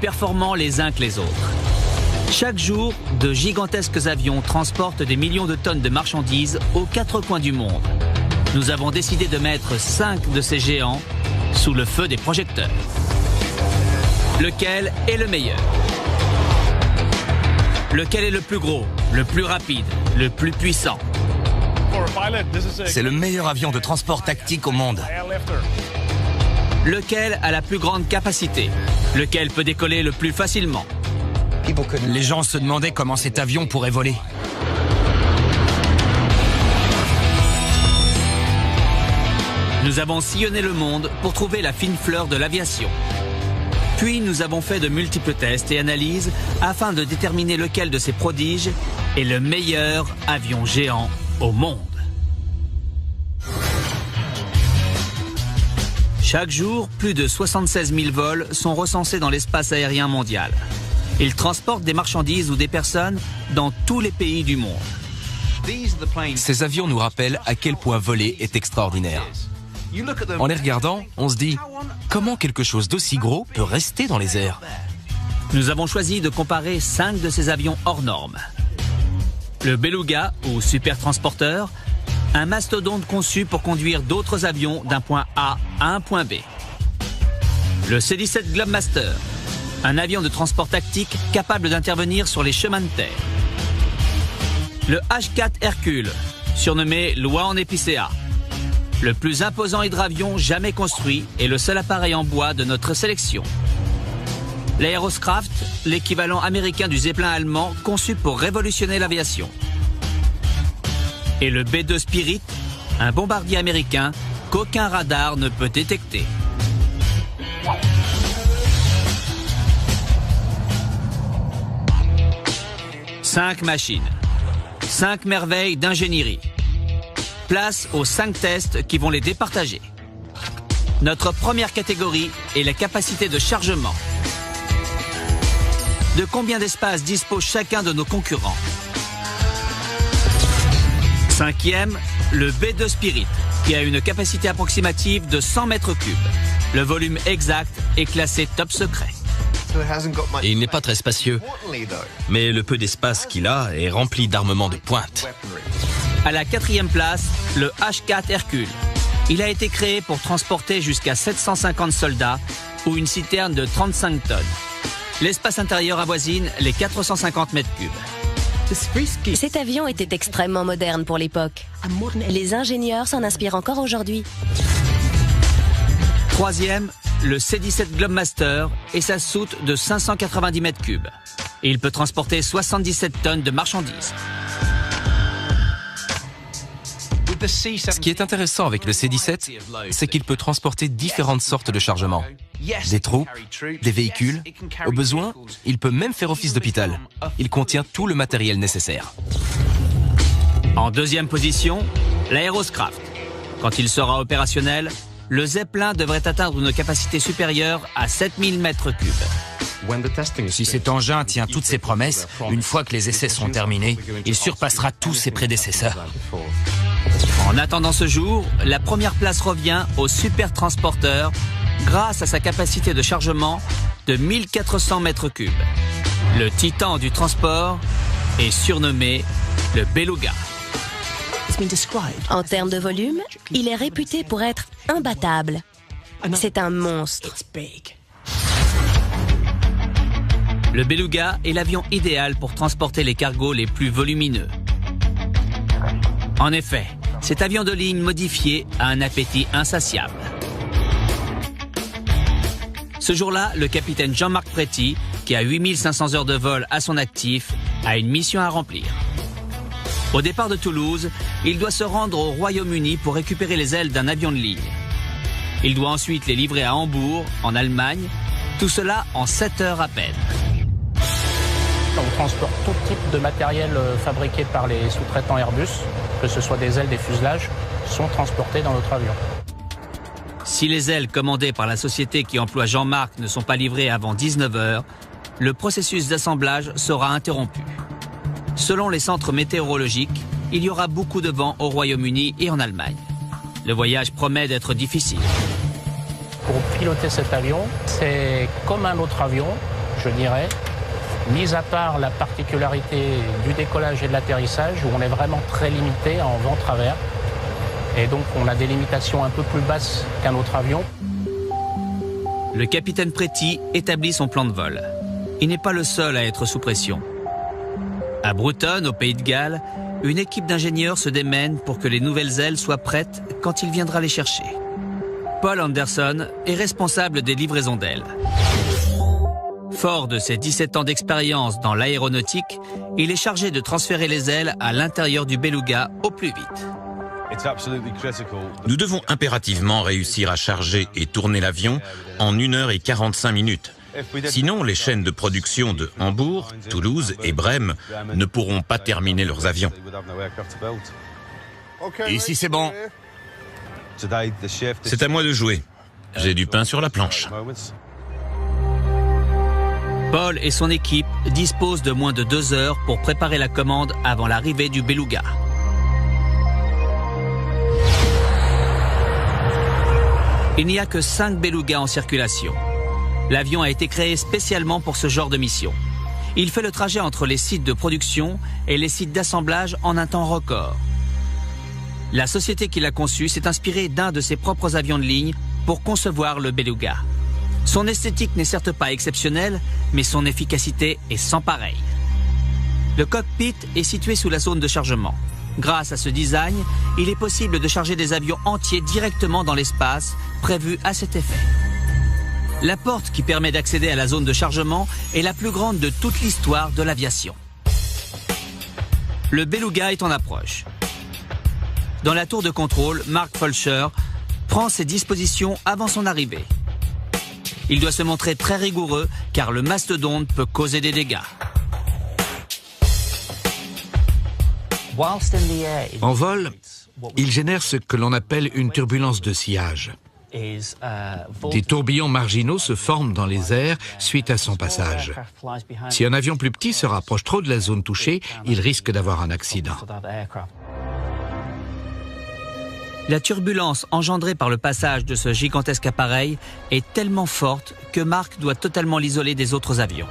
performants les uns que les autres. Chaque jour, de gigantesques avions transportent des millions de tonnes de marchandises aux quatre coins du monde. Nous avons décidé de mettre 5 de ces géants sous le feu des projecteurs. Lequel est le meilleur? Lequel est le plus gros, le plus rapide, le plus puissant? C'est le meilleur avion de transport tactique au monde. Lequel a la plus grande capacité? Lequel peut décoller le plus facilement? Les gens se demandaient comment cet avion pourrait voler. Nous avons sillonné le monde pour trouver la fine fleur de l'aviation. Puis nous avons fait de multiples tests et analyses afin de déterminer lequel de ces prodiges est le meilleur avion géant au monde. Chaque jour, plus de 76 000 vols sont recensés dans l'espace aérien mondial. Ils transportent des marchandises ou des personnes dans tous les pays du monde. Ces avions nous rappellent à quel point voler est extraordinaire. En les regardant, on se dit « Comment quelque chose d'aussi gros peut rester dans les airs ?» Nous avons choisi de comparer 5 de ces avions hors normes. Le Beluga, ou super transporteur, un mastodonte conçu pour conduire d'autres avions d'un point A à un point B. Le C-17 Globemaster, un avion de transport tactique capable d'intervenir sur les chemins de terre. Le H-4 Hercule, surnommé Loi en épicéa, le plus imposant hydravion jamais construit et le seul appareil en bois de notre sélection. L'Aeroscraft, l'équivalent américain du Zeppelin allemand conçu pour révolutionner l'aviation. Et le B-2 Spirit, un bombardier américain qu'aucun radar ne peut détecter. Cinq machines, 5 merveilles d'ingénierie. Place aux 5 tests qui vont les départager. Notre première catégorie est la capacité de chargement. De combien d'espace dispose chacun de nos concurrents? 5e, le B-2 Spirit, qui a une capacité approximative de 100 mètres cubes. Le volume exact est classé top secret. Et il n'est pas très spacieux, mais le peu d'espace qu'il a est rempli d'armements de pointe. À la 4e place, le H-4 Hercule. Il a été créé pour transporter jusqu'à 750 soldats ou une citerne de 35 tonnes. L'espace intérieur avoisine les 450 mètres cubes. Cet avion était extrêmement moderne pour l'époque. Les ingénieurs s'en inspirent encore aujourd'hui. 3e, le C-17 Globemaster et sa soute de 590 mètres cubes. Il peut transporter 77 tonnes de marchandises. Ce qui est intéressant avec le C-17, c'est qu'il peut transporter différentes sortes de chargements. Des troupes, des véhicules. Au besoin, il peut même faire office d'hôpital. Il contient tout le matériel nécessaire. En 2e position, l'Aeroscraft. Quand il sera opérationnel, le Zeppelin devrait atteindre une capacité supérieure à 7000 mètres cubes. Si cet engin tient toutes ses promesses, une fois que les essais seront terminés, il surpassera tous ses prédécesseurs. En attendant ce jour, la première place revient au super transporteur grâce à sa capacité de chargement de 1400 mètres cubes. Le titan du transport est surnommé le Beluga. En termes de volume, il est réputé pour être imbattable. C'est un monstre. Le Beluga est l'avion idéal pour transporter les cargos les plus volumineux. En effet, cet avion de ligne modifié a un appétit insatiable. Ce jour-là, le capitaine Jean-Marc Préti, qui a 8500 heures de vol à son actif, a une mission à remplir. Au départ de Toulouse, il doit se rendre au Royaume-Uni pour récupérer les ailes d'un avion de ligne. Il doit ensuite les livrer à Hambourg, en Allemagne, tout cela en 7 heures à peine. On transporte tout type de matériel fabriqué par les sous-traitants Airbus, que ce soit des ailes, des fuselages, sont transportés dans notre avion. Si les ailes commandées par la société qui emploie Jean-Marc ne sont pas livrées avant 19 heures, le processus d'assemblage sera interrompu. Selon les centres météorologiques, il y aura beaucoup de vent au Royaume-Uni et en Allemagne. Le voyage promet d'être difficile. Pour piloter cet avion, c'est comme un autre avion, je dirais, mis à part la particularité du décollage et de l'atterrissage, où on est vraiment très limité en vent travers. Et donc on a des limitations un peu plus basses qu'un autre avion. Le capitaine Pretty établit son plan de vol. Il n'est pas le seul à être sous pression. À Bruton, au Pays de Galles, une équipe d'ingénieurs se démène pour que les nouvelles ailes soient prêtes quand il viendra les chercher. Paul Anderson est responsable des livraisons d'ailes. Fort de ses 17 ans d'expérience dans l'aéronautique, il est chargé de transférer les ailes à l'intérieur du Beluga au plus vite. Nous devons impérativement réussir à charger et tourner l'avion en 1h45 minutes. Sinon, les chaînes de production de Hambourg, Toulouse et Brême ne pourront pas terminer leurs avions. Ici c'est bon. C'est à moi de jouer. J'ai du pain sur la planche. Paul et son équipe disposent de moins de 2 heures pour préparer la commande avant l'arrivée du Beluga. Il n'y a que 5 Belugas en circulation. L'avion a été créé spécialement pour ce genre de mission. Il fait le trajet entre les sites de production et les sites d'assemblage en un temps record. La société qui l'a conçu s'est inspirée d'un de ses propres avions de ligne pour concevoir le Beluga. Son esthétique n'est certes pas exceptionnelle, mais son efficacité est sans pareil. Le cockpit est situé sous la zone de chargement. Grâce à ce design, il est possible de charger des avions entiers directement dans l'espace prévu à cet effet. La porte qui permet d'accéder à la zone de chargement est la plus grande de toute l'histoire de l'aviation. Le Beluga est en approche. Dans la tour de contrôle, Mark Fulcher prend ses dispositions avant son arrivée. Il doit se montrer très rigoureux car le mastodonte peut causer des dégâts. En vol, il génère ce que l'on appelle une turbulence de sillage. Des tourbillons marginaux se forment dans les airs suite à son passage. Si un avion plus petit se rapproche trop de la zone touchée, il risque d'avoir un accident. La turbulence engendrée par le passage de ce gigantesque appareil est tellement forte que Mark doit totalement l'isoler des autres avions.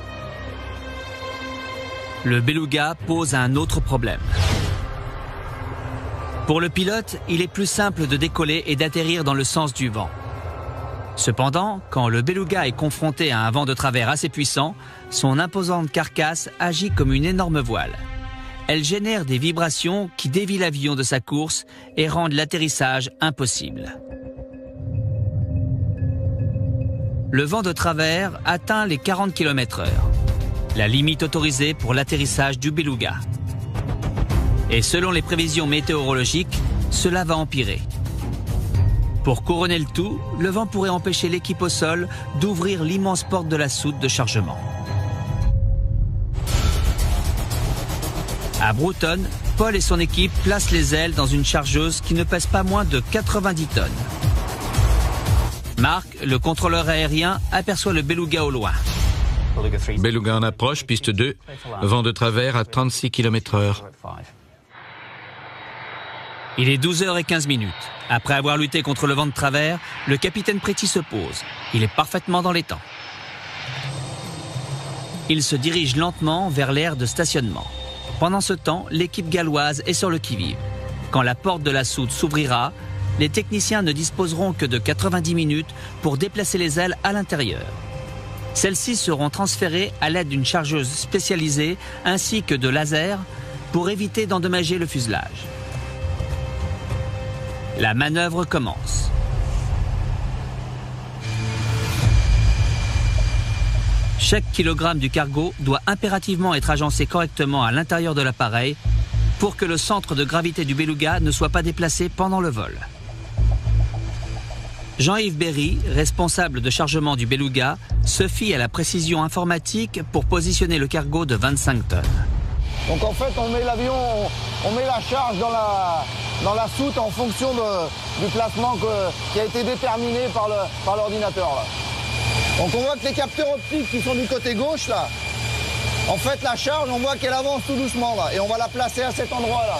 Le Beluga pose un autre problème. Pour le pilote, il est plus simple de décoller et d'atterrir dans le sens du vent. Cependant, quand le Beluga est confronté à un vent de travers assez puissant, son imposante carcasse agit comme une énorme voile. Elle génère des vibrations qui dévient l'avion de sa course et rendent l'atterrissage impossible. Le vent de travers atteint les 40 km/h, la limite autorisée pour l'atterrissage du Beluga. Et selon les prévisions météorologiques, cela va empirer. Pour couronner le tout, le vent pourrait empêcher l'équipe au sol d'ouvrir l'immense porte de la soute de chargement. À Bruton, Paul et son équipe placent les ailes dans une chargeuse qui ne pèse pas moins de 90 tonnes. Mark, le contrôleur aérien, aperçoit le Beluga au loin. Beluga en approche, piste 2, vent de travers à 36 km/h. Il est 12h15. Après avoir lutté contre le vent de travers, le capitaine Pretty se pose. Il est parfaitement dans les temps. Il se dirige lentement vers l'aire de stationnement. Pendant ce temps, l'équipe galloise est sur le qui-vive. Quand la porte de la soute s'ouvrira, les techniciens ne disposeront que de 90 minutes pour déplacer les ailes à l'intérieur. Celles-ci seront transférées à l'aide d'une chargeuse spécialisée ainsi que de lasers pour éviter d'endommager le fuselage. La manœuvre commence. Chaque kilogramme du cargo doit impérativement être agencé correctement à l'intérieur de l'appareil pour que le centre de gravité du Beluga ne soit pas déplacé pendant le vol. Jean-Yves Berry, responsable de chargement du Beluga, se fie à la précision informatique pour positionner le cargo de 25 tonnes. Donc en fait, on met l'avion, on met la charge dans la soute en fonction du placement qui a été déterminé par l'ordinateur. Donc on voit que les capteurs optiques qui sont du côté gauche, là, en fait la charge, on voit qu'elle avance tout doucement, là, et on va la placer à cet endroit-là.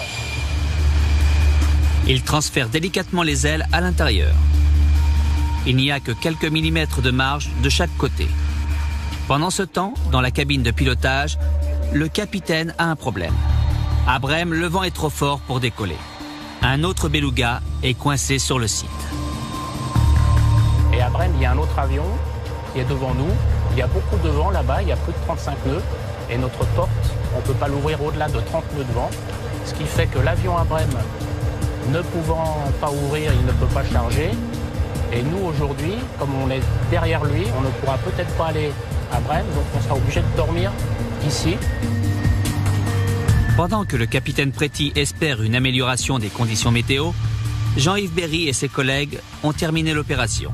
Il transfère délicatement les ailes à l'intérieur. Il n'y a que quelques millimètres de marge de chaque côté. Pendant ce temps, dans la cabine de pilotage, le capitaine a un problème. À Brême, le vent est trop fort pour décoller. Un autre beluga est coincé sur le site. Et à Brême, il y a un autre avion qui est devant nous. Il y a beaucoup de vent là-bas, il y a plus de 35 nœuds. Et notre porte, on ne peut pas l'ouvrir au-delà de 30 nœuds de vent. Ce qui fait que l'avion à Brême, ne pouvant pas ouvrir, il ne peut pas charger. Et nous, aujourd'hui, comme on est derrière lui, on ne pourra peut-être pas aller à Brême, donc on sera obligé de dormir ici. Pendant que le capitaine Préti espère une amélioration des conditions météo, Jean-Yves Berry et ses collègues ont terminé l'opération.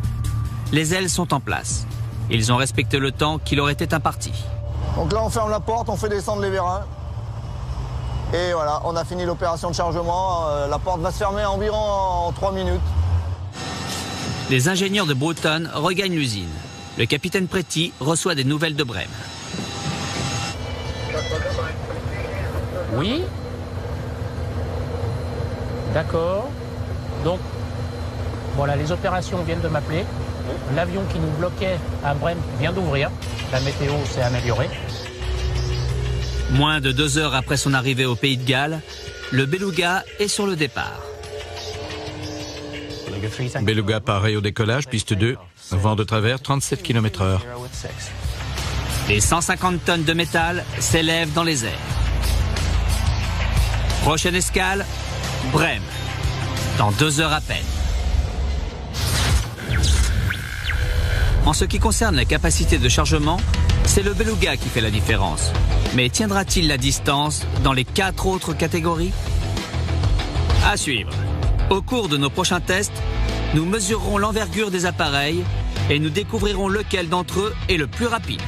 Les ailes sont en place. Ils ont respecté le temps qui leur était imparti. Donc là, on ferme la porte, on fait descendre les vérins. Et voilà, on a fini l'opération de chargement. La porte va se fermer environ en 3 minutes. Les ingénieurs de Broughton regagnent l'usine. Le capitaine Préti reçoit des nouvelles de Brême. Oui. D'accord. Donc, voilà, les opérations viennent de m'appeler. L'avion qui nous bloquait à Brême vient d'ouvrir. La météo s'est améliorée. Moins de 2 heures après son arrivée au Pays de Galles, le beluga est sur le départ. Beluga pareil au décollage, piste 2, vent de travers 37 km/h. Les 150 tonnes de métal s'élèvent dans les airs. Prochaine escale, Brême, dans 2 heures à peine. En ce qui concerne la capacité de chargement, c'est le beluga qui fait la différence. Mais tiendra-t-il la distance dans les 4 autres catégories? À suivre. Au cours de nos prochains tests, nous mesurerons l'envergure des appareils et nous découvrirons lequel d'entre eux est le plus rapide.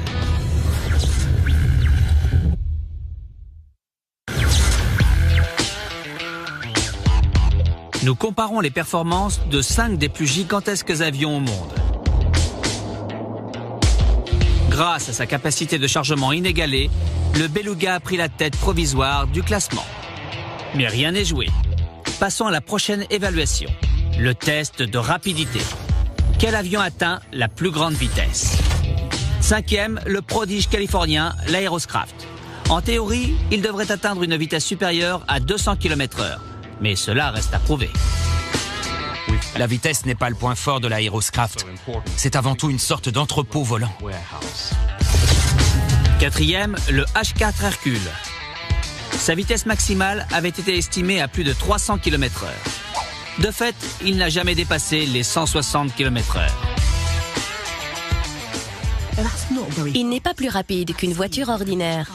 Nous comparons les performances de 5 des plus gigantesques avions au monde. Grâce à sa capacité de chargement inégalée, le beluga a pris la tête provisoire du classement. Mais rien n'est joué. Passons à la prochaine évaluation, le test de rapidité. Quel avion atteint la plus grande vitesse? 5e, le prodige californien, l'Aeroscraft. En théorie, il devrait atteindre une vitesse supérieure à 200 km/h. Mais cela reste à prouver. La vitesse n'est pas le point fort de l'Aeroscraft. C'est avant tout une sorte d'entrepôt volant. 4e, le H4 Hercule. Sa vitesse maximale avait été estimée à plus de 300 km/h. De fait, il n'a jamais dépassé les 160 km/h. Il n'est pas plus rapide qu'une voiture ordinaire.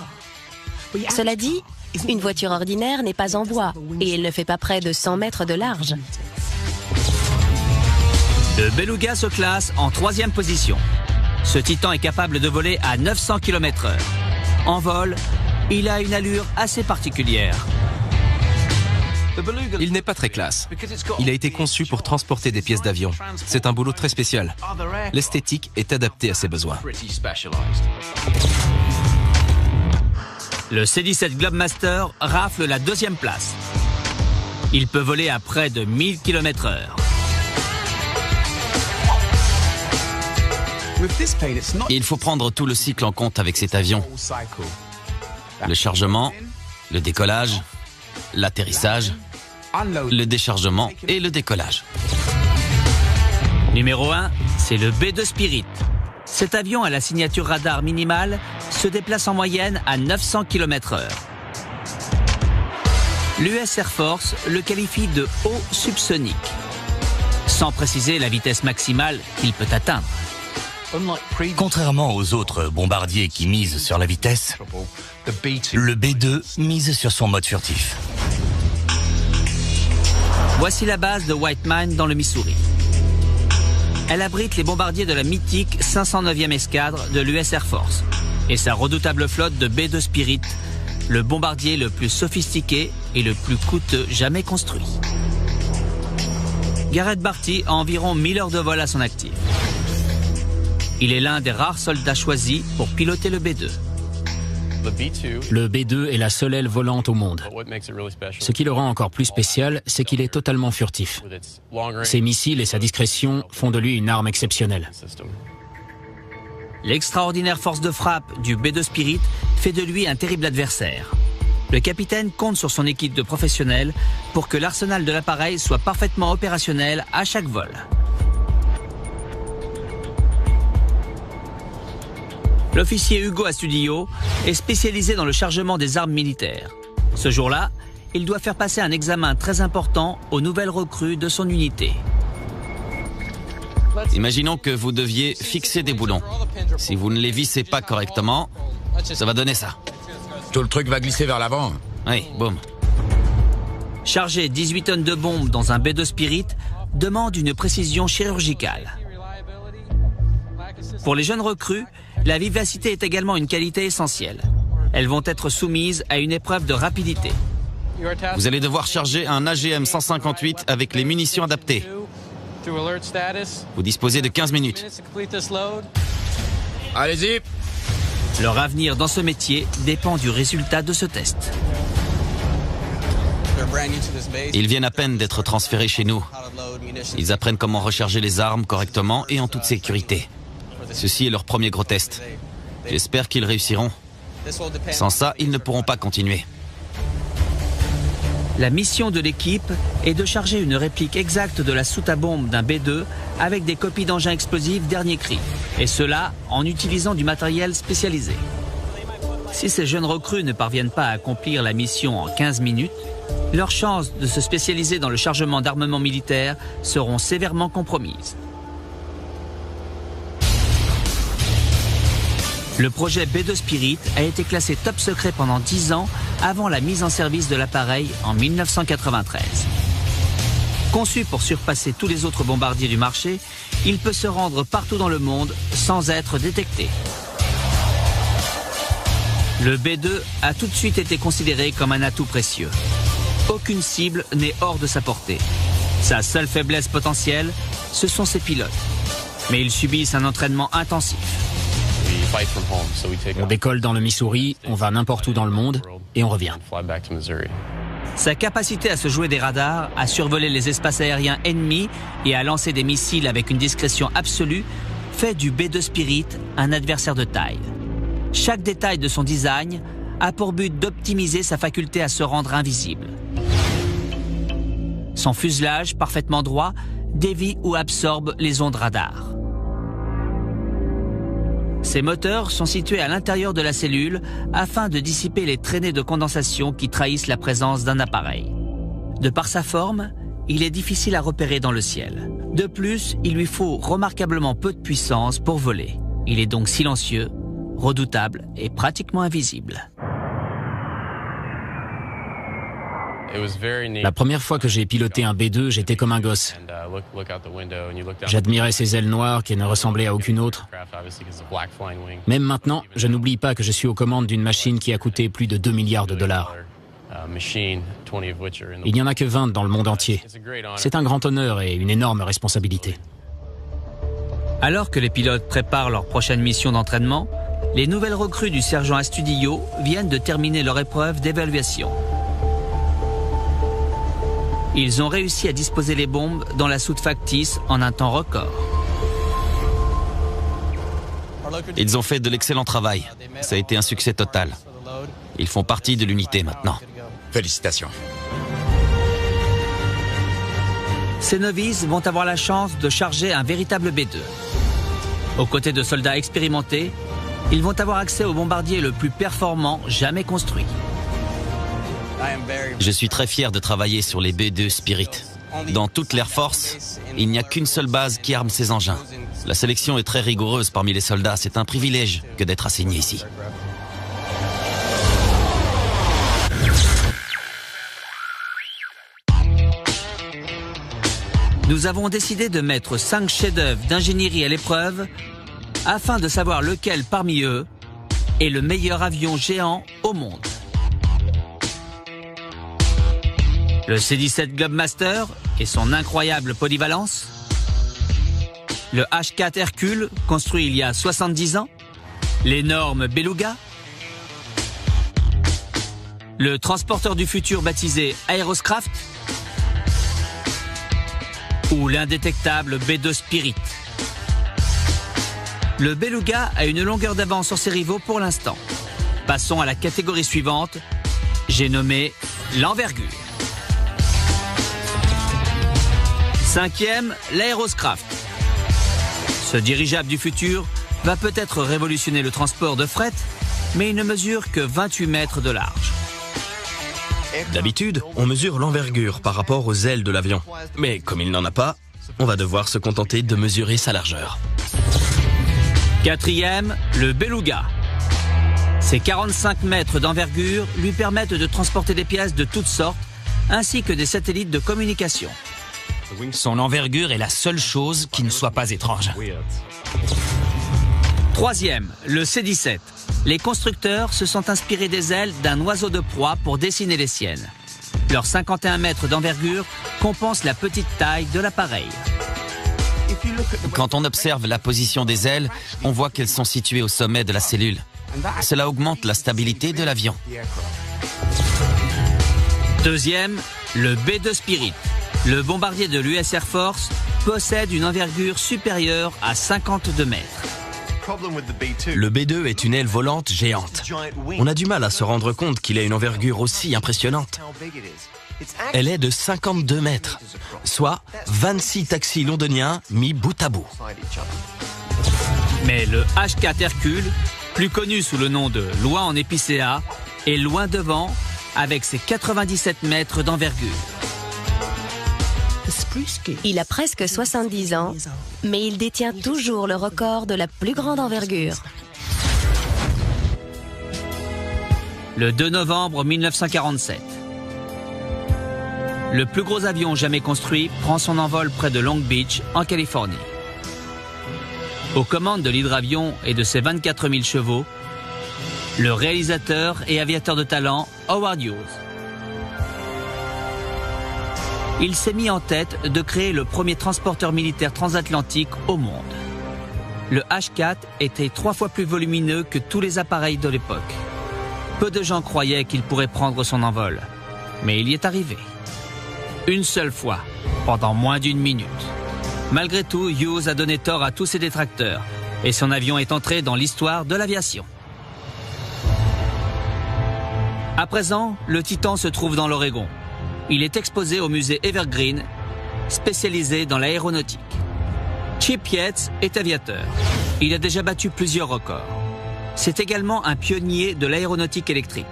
Cela dit, une voiture ordinaire n'est pas en bois et elle ne fait pas près de 100 mètres de large. Le beluga se classe en 3e position. Ce titan est capable de voler à 900 km/h. En vol, il a une allure assez particulière. Il n'est pas très classe. Il a été conçu pour transporter des pièces d'avion. C'est un boulot très spécial. L'esthétique est adaptée à ses besoins. Le C-17 Globemaster rafle la 2e place. Il peut voler à près de 1000 km/h. Il faut prendre tout le cycle en compte avec cet avion. Le chargement, le décollage, l'atterrissage, le déchargement et le décollage. Numéro 1, c'est le B-2 Spirit. Cet avion à la signature radar minimale se déplace en moyenne à 900 km/h. L'US Air Force le qualifie de haut subsonique, sans préciser la vitesse maximale qu'il peut atteindre. Contrairement aux autres bombardiers qui misent sur la vitesse, le B-2 mise sur son mode furtif. Voici la base de White Mine dans le Missouri. Elle abrite les bombardiers de la mythique 509e escadre de l'US Air Force et sa redoutable flotte de B-2 Spirit, le bombardier le plus sophistiqué et le plus coûteux jamais construit. Garrett Barty a environ 1000 heures de vol à son actif. Il est l'un des rares soldats choisis pour piloter le B-2. Le B-2 est la seule aile volante au monde. Ce qui le rend encore plus spécial, c'est qu'il est totalement furtif. Ses missiles et sa discrétion font de lui une arme exceptionnelle. l'extraordinaire force de frappe du B2 Spirit fait de lui un terrible adversaire. Le capitaine compte sur son équipe de professionnels pour que l'arsenal de l'appareil soit parfaitement opérationnel à chaque vol. L'officier Hugo Astudillo est spécialisé dans le chargement des armes militaires. Ce jour-là, il doit faire passer un examen très important aux nouvelles recrues de son unité. Imaginons que vous deviez fixer des boulons. Si vous ne les vissez pas correctement, ça va donner ça. Tout le truc va glisser vers l'avant. Oui, boum. Charger 18 tonnes de bombes dans un B2 Spirit demande une précision chirurgicale. Pour les jeunes recrues, la vivacité est également une qualité essentielle. Elles vont être soumises à une épreuve de rapidité. Vous allez devoir charger un AGM 158 avec les munitions adaptées. Vous disposez de 15 minutes. Allez-y. Leur avenir dans ce métier dépend du résultat de ce test. Ils viennent à peine d'être transférés chez nous. Ils apprennent comment recharger les armes correctement et en toute sécurité. Ceci est leur premier gros test. J'espère qu'ils réussiront. Sans ça, ils ne pourront pas continuer. La mission de l'équipe est de charger une réplique exacte de la soute à bombe d'un B2 avec des copies d'engins explosifs dernier cri. Et cela en utilisant du matériel spécialisé. Si ces jeunes recrues ne parviennent pas à accomplir la mission en 15 minutes, leurs chances de se spécialiser dans le chargement d'armement militaire seront sévèrement compromises. Le projet B2 Spirit a été classé top secret pendant 10 ans avant la mise en service de l'appareil en 1993. Conçu pour surpasser tous les autres bombardiers du marché, il peut se rendre partout dans le monde sans être détecté. Le B2 a tout de suite été considéré comme un atout précieux. Aucune cible n'est hors de sa portée. Sa seule faiblesse potentielle, ce sont ses pilotes. Mais ils subissent un entraînement intensif. On décolle dans le Missouri, on va n'importe où dans le monde et on revient. Sa capacité à se jouer des radars, à survoler les espaces aériens ennemis et à lancer des missiles avec une discrétion absolue fait du B2 Spirit un adversaire de taille. Chaque détail de son design a pour but d'optimiser sa faculté à se rendre invisible. Son fuselage, parfaitement droit, dévie ou absorbe les ondes radar. Ces moteurs sont situés à l'intérieur de la cellule afin de dissiper les traînées de condensation qui trahissent la présence d'un appareil. De par sa forme, il est difficile à repérer dans le ciel. De plus, il lui faut remarquablement peu de puissance pour voler. Il est donc silencieux, redoutable et pratiquement invisible. La première fois que j'ai piloté un B2, j'étais comme un gosse. J'admirais ses ailes noires qui ne ressemblaient à aucune autre. Même maintenant, je n'oublie pas que je suis aux commandes d'une machine qui a coûté plus de 2 milliards de dollars. Il n'y en a que 20 dans le monde entier. C'est un grand honneur et une énorme responsabilité. Alors que les pilotes préparent leur prochaine mission d'entraînement, les nouvelles recrues du sergent Astudillo viennent de terminer leur épreuve d'évaluation. Ils ont réussi à disposer les bombes dans la soute factice en un temps record. Ils ont fait de l'excellent travail. Ça a été un succès total. Ils font partie de l'unité maintenant. Félicitations. Ces novices vont avoir la chance de charger un véritable B2. Aux côtés de soldats expérimentés, ils vont avoir accès au bombardier le plus performant jamais construit. Je suis très fier de travailler sur les B2 Spirit. Dans toute l'Air Force, il n'y a qu'une seule base qui arme ces engins. La sélection est très rigoureuse parmi les soldats. C'est un privilège que d'être assigné ici. Nous avons décidé de mettre 5 chefs-d'œuvre d'ingénierie à l'épreuve afin de savoir lequel parmi eux est le meilleur avion géant au monde. Le C-17 Globemaster et son incroyable polyvalence, le H-4 Hercule construit il y a 70 ans, l'énorme Beluga, le transporteur du futur baptisé Aeroscraft ou l'indétectable B2 Spirit. Le Beluga a une longueur d'avance sur ses rivaux pour l'instant. Passons à la catégorie suivante. J'ai nommé l'envergure. 5e, l'Aeroscraft. Ce dirigeable du futur va peut-être révolutionner le transport de fret, mais il ne mesure que 28 mètres de large. D'habitude, on mesure l'envergure par rapport aux ailes de l'avion. Mais comme il n'en a pas, on va devoir se contenter de mesurer sa largeur. 4e, le Beluga. Ses 45 mètres d'envergure lui permettent de transporter des pièces de toutes sortes, ainsi que des satellites de communication. Son envergure est la seule chose qui ne soit pas étrange. 3e, le C-17. Les constructeurs se sont inspirés des ailes d'un oiseau de proie pour dessiner les siennes. Leurs 51 mètres d'envergure compensent la petite taille de l'appareil. Quand on observe la position des ailes, on voit qu'elles sont situées au sommet de la cellule. Cela augmente la stabilité de l'avion. 2e, le B-2 Spirit. Le bombardier de l'US Air Force possède une envergure supérieure à 52 mètres. Le B-2 est une aile volante géante. On a du mal à se rendre compte qu'il a une envergure aussi impressionnante. Elle est de 52 mètres, soit 26 taxis londoniens mis bout à bout. Mais le H-4 Hercule, plus connu sous le nom de Loin en épicéa, est loin devant avec ses 97 mètres d'envergure. Il a presque 70 ans, mais il détient toujours le record de la plus grande envergure. Le 2 novembre 1947. Le plus gros avion jamais construit prend son envol près de Long Beach, en Californie. Aux commandes de l'hydravion et de ses 24 000 chevaux, le réalisateur et aviateur de talent Howard Hughes. Il s'est mis en tête de créer le premier transporteur militaire transatlantique au monde. Le H-4 était 3 fois plus volumineux que tous les appareils de l'époque. Peu de gens croyaient qu'il pourrait prendre son envol, mais il y est arrivé. Une seule fois, pendant moins d'1 minute. Malgré tout, Hughes a donné tort à tous ses détracteurs, et son avion est entré dans l'histoire de l'aviation. À présent, le Titan se trouve dans l'Oregon. Il est exposé au musée Evergreen, spécialisé dans l'aéronautique. Chip Yates est aviateur. Il a déjà battu plusieurs records. C'est également un pionnier de l'aéronautique électrique.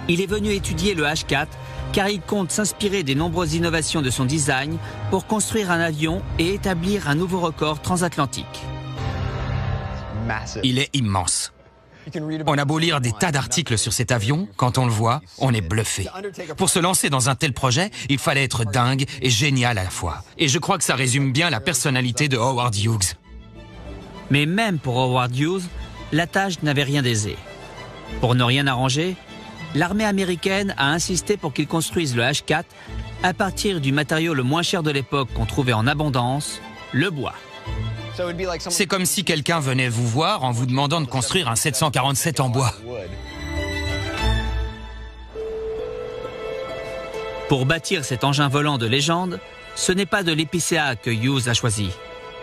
Il est venu étudier le H-4 car il compte s'inspirer des nombreuses innovations de son design pour construire un avion et établir un nouveau record transatlantique. Il est immense. On a beau lire des tas d'articles sur cet avion, quand on le voit, on est bluffé. Pour se lancer dans un tel projet, il fallait être dingue et génial à la fois. Et je crois que ça résume bien la personnalité de Howard Hughes. Mais même pour Howard Hughes, la tâche n'avait rien d'aisé. Pour ne rien arranger, l'armée américaine a insisté pour qu'il construise le H-4 à partir du matériau le moins cher de l'époque qu'on trouvait en abondance, le bois. C'est comme si quelqu'un venait vous voir en vous demandant de construire un 747 en bois. Pour bâtir cet engin volant de légende, ce n'est pas de l'épicéa que Hughes a choisi,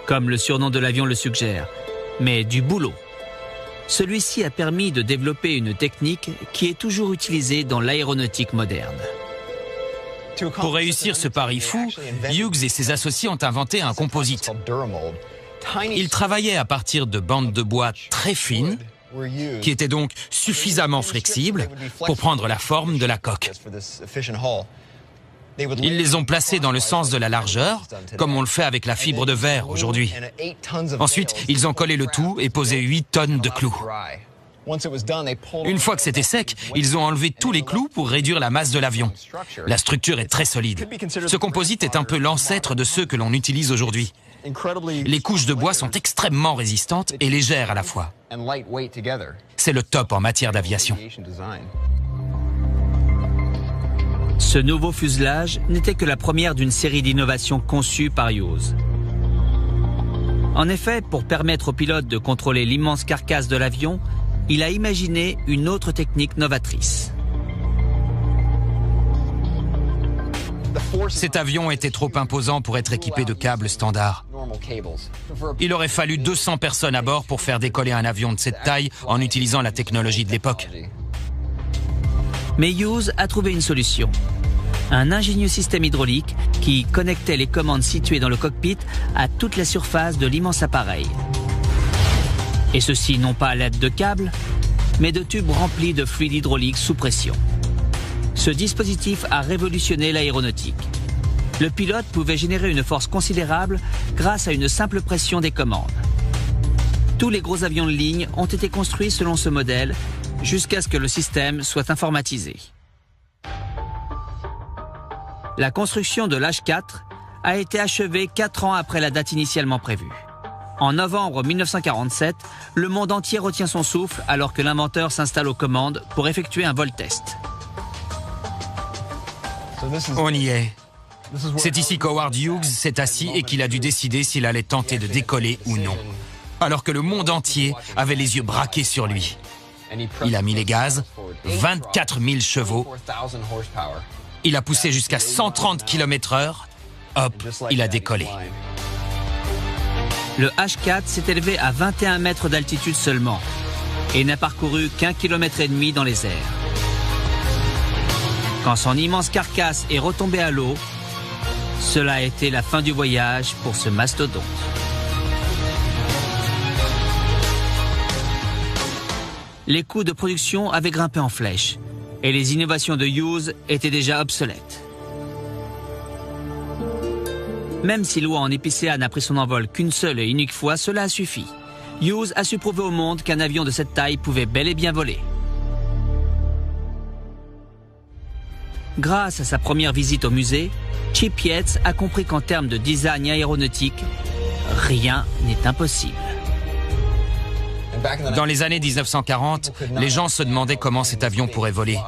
comme le surnom de l'avion le suggère, mais du bouleau. Celui-ci a permis de développer une technique qui est toujours utilisée dans l'aéronautique moderne. Pour réussir ce pari fou, Hughes et ses associés ont inventé un composite. Ils travaillaient à partir de bandes de bois très fines, qui étaient donc suffisamment flexibles pour prendre la forme de la coque. Ils les ont placées dans le sens de la largeur, comme on le fait avec la fibre de verre aujourd'hui. Ensuite, ils ont collé le tout et posé 8 tonnes de clous. Une fois que c'était sec, ils ont enlevé tous les clous pour réduire la masse de l'avion. La structure est très solide. Ce composite est un peu l'ancêtre de ceux que l'on utilise aujourd'hui. Les couches de bois sont extrêmement résistantes et légères à la fois. C'est le top en matière d'aviation. Ce nouveau fuselage n'était que la première d'une série d'innovations conçues par Hughes. En effet, pour permettre aux pilotes de contrôler l'immense carcasse de l'avion, il a imaginé une autre technique novatrice. Cet avion était trop imposant pour être équipé de câbles standards. Il aurait fallu 200 personnes à bord pour faire décoller un avion de cette taille en utilisant la technologie de l'époque. Mais Hughes a trouvé une solution. Un ingénieux système hydraulique qui connectait les commandes situées dans le cockpit à toute la surface de l'immense appareil. Et ceci non pas à l'aide de câbles, mais de tubes remplis de fluide hydraulique sous pression. Ce dispositif a révolutionné l'aéronautique. Le pilote pouvait générer une force considérable grâce à une simple pression des commandes. Tous les gros avions de ligne ont été construits selon ce modèle jusqu'à ce que le système soit informatisé. La construction de l'H4 a été achevée 4 ans après la date initialement prévue. En novembre 1947, le monde entier retient son souffle alors que l'inventeur s'installe aux commandes pour effectuer un vol test. On y est. C'est ici qu'Howard Hughes s'est assis et qu'il a dû décider s'il allait tenter de décoller ou non, alors que le monde entier avait les yeux braqués sur lui. Il a mis les gaz, 24 000 chevaux. Il a poussé jusqu'à 130 km/h. Hop, il a décollé. Le H4 s'est élevé à 21 mètres d'altitude seulement et n'a parcouru qu'1,5 km dans les airs. Quand son immense carcasse est retombée à l'eau, cela a été la fin du voyage pour ce mastodonte. Les coûts de production avaient grimpé en flèche et les innovations de Hughes étaient déjà obsolètes. Même si l'oie en épicéa n'a pris son envol qu'une seule et unique fois, cela a suffi. Hughes a su prouver au monde qu'un avion de cette taille pouvait bel et bien voler. Grâce à sa première visite au musée, Chip Yates a compris qu'en termes de design aéronautique, rien n'est impossible. Dans les années 1940, les gens se demandaient comment cet avion pourrait voler.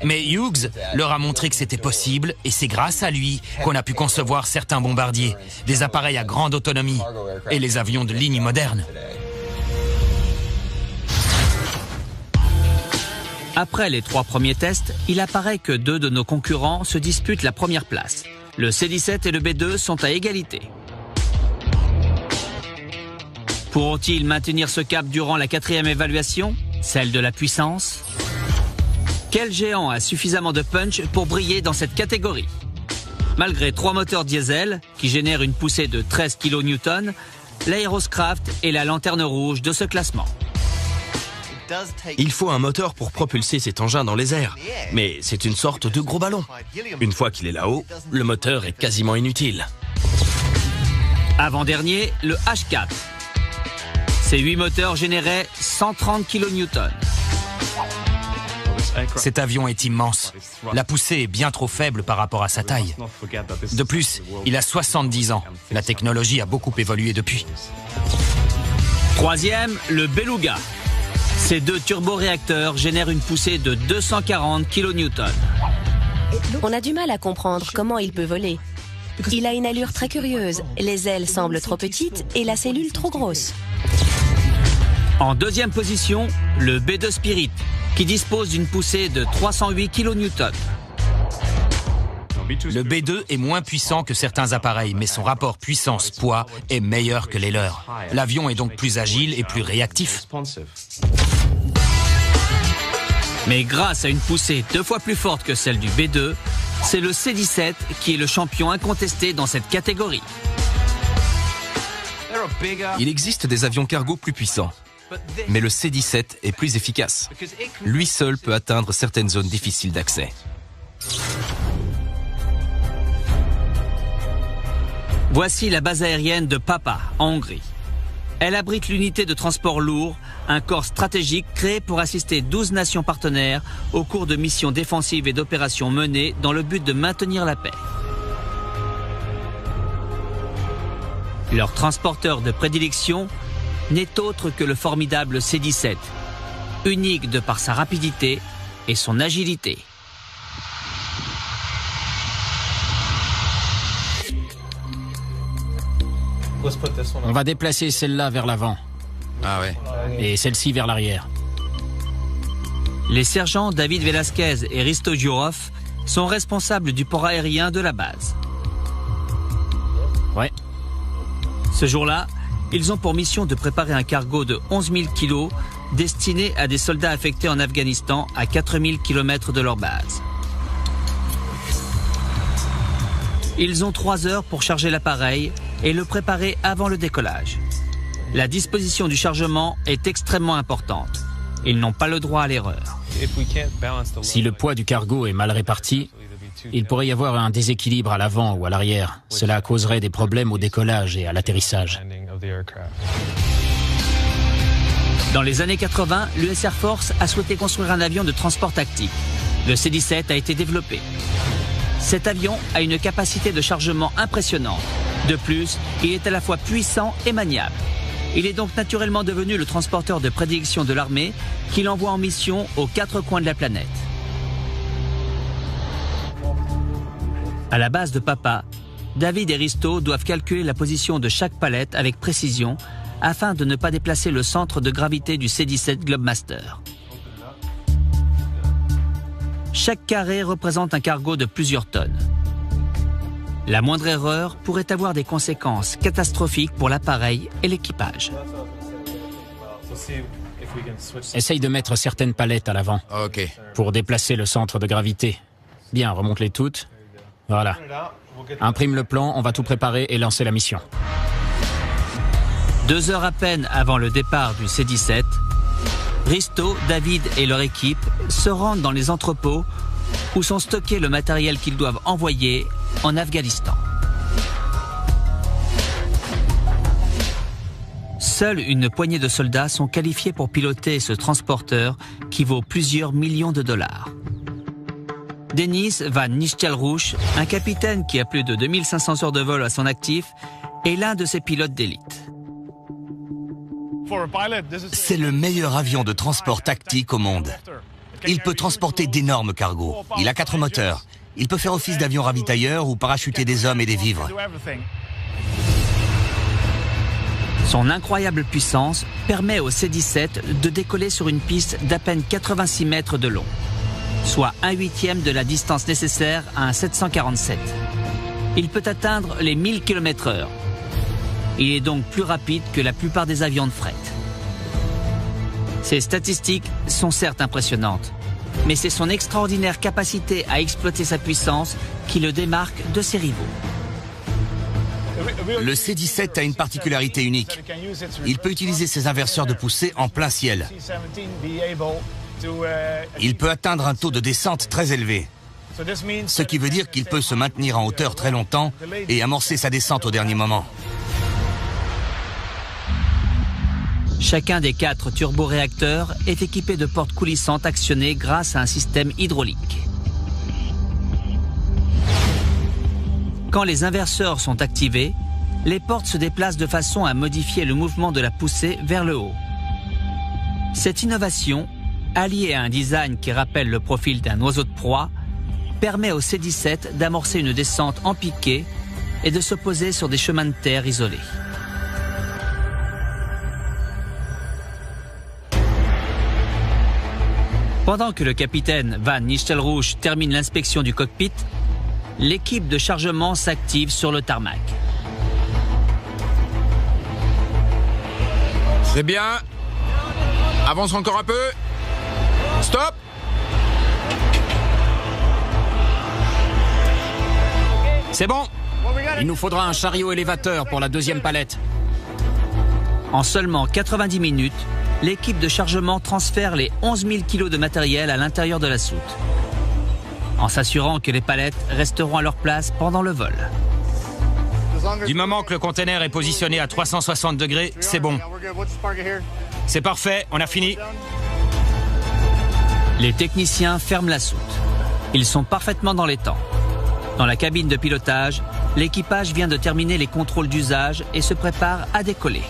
Mais Hughes leur a montré que c'était possible et c'est grâce à lui qu'on a pu concevoir certains bombardiers, des appareils à grande autonomie et les avions de ligne modernes. Après les 3 premiers tests, il apparaît que 2 de nos concurrents se disputent la première place. Le C-17 et le B-2 sont à égalité. Pourront-ils maintenir ce cap durant la 4e évaluation, celle de la puissance ? Quel géant a suffisamment de punch pour briller dans cette catégorie? Malgré 3 moteurs diesel qui génèrent une poussée de 13 kN, l'Aeroscraft est la lanterne rouge de ce classement. Il faut un moteur pour propulser cet engin dans les airs, mais c'est une sorte de gros ballon. Une fois qu'il est là-haut, le moteur est quasiment inutile. Avant-dernier, le H4. Ces 8 moteurs généraient 130 kN. Cet avion est immense. La poussée est bien trop faible par rapport à sa taille. De plus, il a 70 ans. La technologie a beaucoup évolué depuis. 3e, le Beluga. Ces 2 turboréacteurs génèrent une poussée de 240 kN. On a du mal à comprendre comment il peut voler. Il a une allure très curieuse. Les ailes semblent trop petites et la cellule trop grosse. En 2e position, le B-2 Spirit, qui dispose d'une poussée de 308 kN. Le B-2 est moins puissant que certains appareils, mais son rapport puissance-poids est meilleur que les leurs. L'avion est donc plus agile et plus réactif. Mais grâce à une poussée 2 fois plus forte que celle du B-2, c'est le C-17 qui est le champion incontesté dans cette catégorie. Il existe des avions cargo plus puissants, mais le C-17 est plus efficace. Lui seul peut atteindre certaines zones difficiles d'accès. Voici la base aérienne de Papa, en Hongrie. Elle abrite l'unité de transport lourd, un corps stratégique créé pour assister 12 nations partenaires au cours de missions défensives et d'opérations menées dans le but de maintenir la paix. Leur transporteur de prédilection n'est autre que le formidable C-17, unique de par sa rapidité et son agilité. On va déplacer celle-là vers l'avant. Ah ouais. Et celle-ci vers l'arrière. Les sergents David Velasquez et Risto Jourov sont responsables du port aérien de la base. Ce jour-là, ils ont pour mission de préparer un cargo de 11 000 kilos destiné à des soldats affectés en Afghanistan à 4 000 km de leur base. Ils ont 3 heures pour charger l'appareil et le préparer avant le décollage. La disposition du chargement est extrêmement importante. Ils n'ont pas le droit à l'erreur. Si le poids du cargo est mal réparti, il pourrait y avoir un déséquilibre à l'avant ou à l'arrière. Cela causerait des problèmes au décollage et à l'atterrissage. Dans les années 80, l'US Air Force a souhaité construire un avion de transport tactique. Le C-17 a été développé. Cet avion a une capacité de chargement impressionnante. De plus, il est à la fois puissant et maniable. Il est donc naturellement devenu le transporteur de prédilection de l'armée qui l'envoie en mission aux 4 coins de la planète. À la base de Papa, David et Risto doivent calculer la position de chaque palette avec précision afin de ne pas déplacer le centre de gravité du C-17 Globemaster. Chaque carré représente un cargo de plusieurs tonnes. La moindre erreur pourrait avoir des conséquences catastrophiques pour l'appareil et l'équipage. Essaye de mettre certaines palettes à l'avant pour déplacer le centre de gravité. Bien, remonte-les toutes. Voilà. Imprime le plan, on va tout préparer et lancer la mission. 2 heures à peine avant le départ du C-17, Risto, David et leur équipe se rendent dans les entrepôts où sont stockés le matériel qu'ils doivent envoyer en Afghanistan. Seule une poignée de soldats sont qualifiés pour piloter ce transporteur qui vaut plusieurs millions de dollars. Denis Van Nistelrooy, un capitaine qui a plus de 2500 heures de vol à son actif, est l'un de ces pilotes d'élite. C'est le meilleur avion de transport tactique au monde. Il peut transporter d'énormes cargos. Il a 4 moteurs. Il peut faire office d'avion ravitailleur ou parachuter des hommes et des vivres. Son incroyable puissance permet au C-17 de décoller sur une piste d'à peine 86 mètres de long, soit 1/8 de la distance nécessaire à un 747. Il peut atteindre les 1000 km/h. Il est donc plus rapide que la plupart des avions de fret. Ces statistiques sont certes impressionnantes, mais c'est son extraordinaire capacité à exploiter sa puissance qui le démarque de ses rivaux. Le C-17 a une particularité unique. Il peut utiliser ses inverseurs de poussée en plein ciel. Il peut atteindre un taux de descente très élevé, ce qui veut dire qu'il peut se maintenir en hauteur très longtemps et amorcer sa descente au dernier moment. Chacun des 4 turboréacteurs est équipé de portes coulissantes actionnées grâce à un système hydraulique. Quand les inverseurs sont activés, les portes se déplacent de façon à modifier le mouvement de la poussée vers le haut. Cette innovation, alliée à un design qui rappelle le profil d'un oiseau de proie, permet au C-17 d'amorcer une descente en piqué et de se poser sur des chemins de terre isolés. Pendant que le capitaine Van Nistelrooy termine l'inspection du cockpit, l'équipe de chargement s'active sur le tarmac. C'est bien. Avance encore un peu. Stop. C'est bon. Il nous faudra un chariot élévateur pour la 2e palette. En seulement 90 minutes, l'équipe de chargement transfère les 11 000 kilos de matériel à l'intérieur de la soute, en s'assurant que les palettes resteront à leur place pendant le vol. Du moment que le conteneur est positionné à 360 degrés, c'est bon. C'est parfait, on a fini. Les techniciens ferment la soute. Ils sont parfaitement dans les temps. Dans la cabine de pilotage, l'équipage vient de terminer les contrôles d'usage et se prépare à décoller.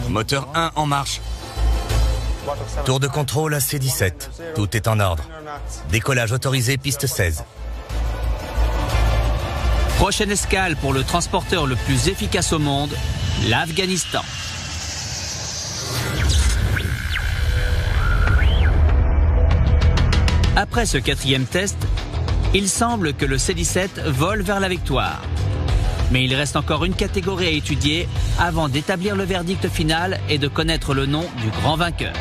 Moteur 1 en marche. Tour de contrôle à C-17. Tout est en ordre. Décollage autorisé, piste 16. Prochaine escale pour le transporteur le plus efficace au monde, l'Afghanistan. Après ce 4e test, il semble que le C-17 vole vers la victoire. Mais il reste encore une catégorie à étudier avant d'établir le verdict final et de connaître le nom du grand vainqueur.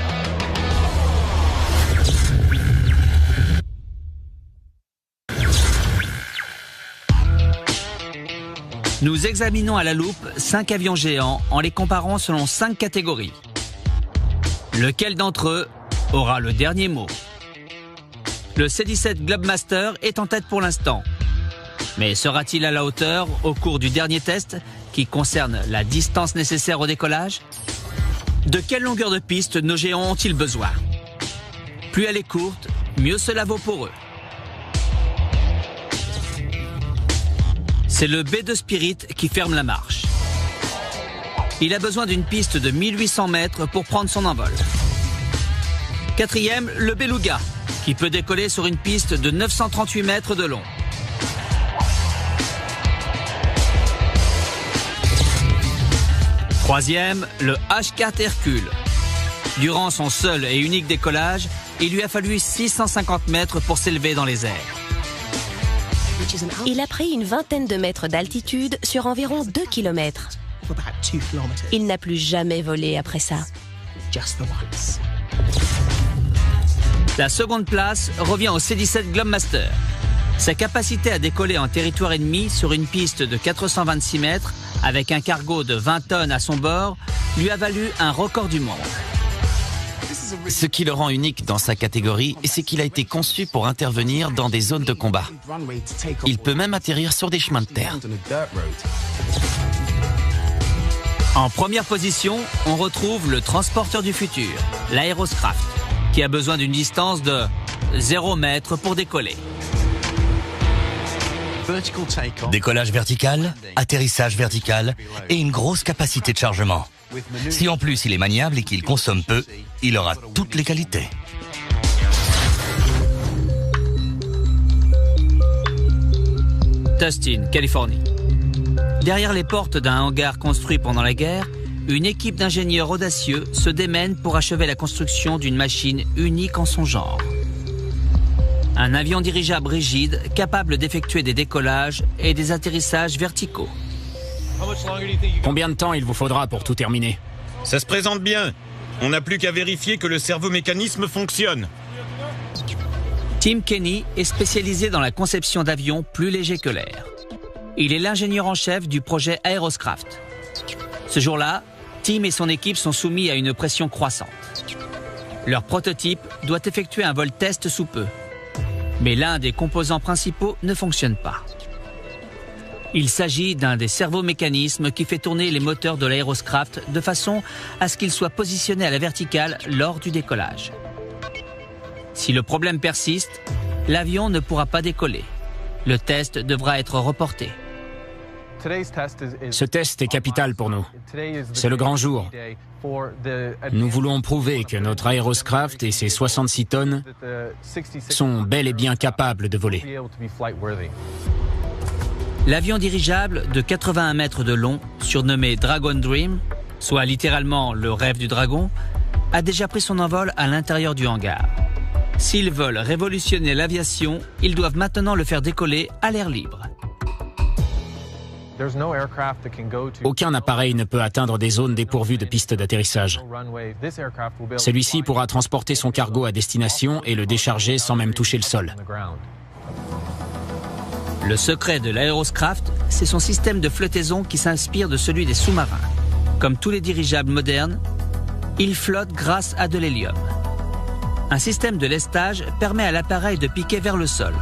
Nous examinons à la loupe 5 avions géants en les comparant selon 5 catégories. Lequel d'entre eux aura le dernier mot? Le C-17 Globemaster est en tête pour l'instant. Mais sera-t-il à la hauteur au cours du dernier test qui concerne la distance nécessaire au décollage? De quelle longueur de piste nos géants ont-ils besoin? Plus elle est courte, mieux cela vaut pour eux. C'est le B2 Spirit qui ferme la marche. Il a besoin d'une piste de 1800 mètres pour prendre son envol. Quatrième, le Beluga, qui peut décoller sur une piste de 938 mètres de long. Troisième, le H4 Hercule. Durant son seul et unique décollage, il lui a fallu 650 mètres pour s'élever dans les airs. Il a pris une vingtaine de mètres d'altitude sur environ 2 km. Il n'a plus jamais volé après ça. La seconde place revient au C-17 Globemaster. Sa capacité à décoller en territoire ennemi sur une piste de 426 mètres avec un cargo de 20 tonnes à son bord lui a valu un record du monde. Ce qui le rend unique dans sa catégorie, c'est qu'il a été conçu pour intervenir dans des zones de combat. Il peut même atterrir sur des chemins de terre. En première position, on retrouve le transporteur du futur, l'Aeroscraft, qui a besoin d'une distance de 0 mètre pour décoller. Décollage vertical, atterrissage vertical et une grosse capacité de chargement. Si en plus il est maniable et qu'il consomme peu, il aura toutes les qualités. Tustin, Californie. Derrière les portes d'un hangar construit pendant la guerre, une équipe d'ingénieurs audacieux se démène pour achever la construction d'une machine unique en son genre. Un avion dirigeable rigide capable d'effectuer des décollages et des atterrissages verticaux. Combien de temps il vous faudra pour tout terminer? Ça se présente bien. On n'a plus qu'à vérifier que le servomécanisme fonctionne. Tim Kenny est spécialisé dans la conception d'avions plus légers que l'air. Il est l'ingénieur en chef du projet Aeroscraft. Ce jour-là, Tim et son équipe sont soumis à une pression croissante. Leur prototype doit effectuer un vol test sous peu. Mais l'un des composants principaux ne fonctionne pas. Il s'agit d'un des servomécanismes qui fait tourner les moteurs de l'Aeroscraft de façon à ce qu'ils soient positionnés à la verticale lors du décollage. Si le problème persiste, l'avion ne pourra pas décoller. Le test devra être reporté. Ce test est capital pour nous. C'est le grand jour. Nous voulons prouver que notre Aeroscraft et ses 66 tonnes sont bel et bien capables de voler. L'avion dirigeable de 81 mètres de long, surnommé Dragon Dream, soit littéralement le rêve du dragon, a déjà pris son envol à l'intérieur du hangar. S'ils veulent révolutionner l'aviation, ils doivent maintenant le faire décoller à l'air libre. Aucun appareil ne peut atteindre des zones dépourvues de pistes d'atterrissage. Celui-ci pourra transporter son cargo à destination et le décharger sans même toucher le sol. Le secret de l'Aeroscraft, c'est son système de flottaison qui s'inspire de celui des sous-marins. Comme tous les dirigeables modernes, il flotte grâce à de l'hélium. Un système de lestage permet à l'appareil de piquer vers le sol.